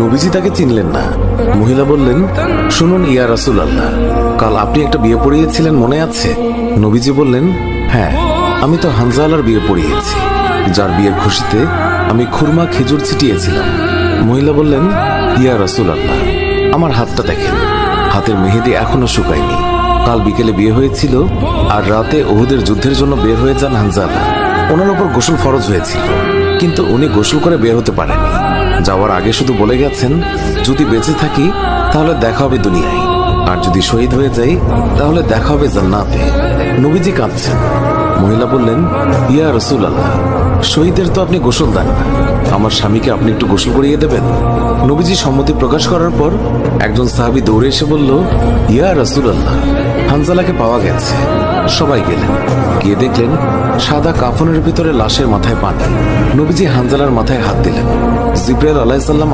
নবীজি তাকে চিনলেন না। মহিলা বললেন, শুনুন ইয়া রাসূলুল্লাহ, কাল আপনি একটা বিয়ে পড়িয়েছিলেন মনে আছে? নবীজি বললেন, হ্যাঁ, আমি তো হানজালার বিয়ে পড়িয়েছি, যার বিয়ের খুশিতে আমি খুরমা খেজুর ছিটিয়েছিলাম। মহিলা বললেন, ইয়া রাসূলুল্লাহ, আমার হাতটা দেখেন, হাতের মেহেদি এখনো শুকায়নি। কাল বিকেলে বিয়ে হয়েছিল আর রাতে উহুদের যুদ্ধের জন্য বের হয়ে যান হানজালা। ওনার উপর গোসল ফরজ হয়েছিল, কিন্তু উনি গোসল করে বের হতে পারেননি। যাওয়ার আগে শুধু বলে গেছেন, যদি বেঁচে থাকি তাহলে দেখা হবে দুনিয়ায়, আর যদি শহীদ হয়ে যাই তাহলে দেখা হবে জান্নাতে। নবীজি কাঁদছেন। মহিলা বললেন, ইয়া রাসূলুল্লাহ, শহীদের তো আপনি গোসল দেন না, আমার স্বামীকে আপনি একটু গোসল করিয়ে দেবেন? নবীজি সম্মতি প্রকাশ করার পর একজন সাহাবী দৌড়ে এসে বলল, ইয়া রাসূলুল্লাহ, হানজালাকে পাওয়া গেছে। সবাই গেলেন, গিয়ে দেখলেন সাদা কাফনের ভিতরে লাশের মাথায় পানি। নবীজি হানজালার মাথায় হাত দিলেন। জিবরাইল আলাইহিস সালাম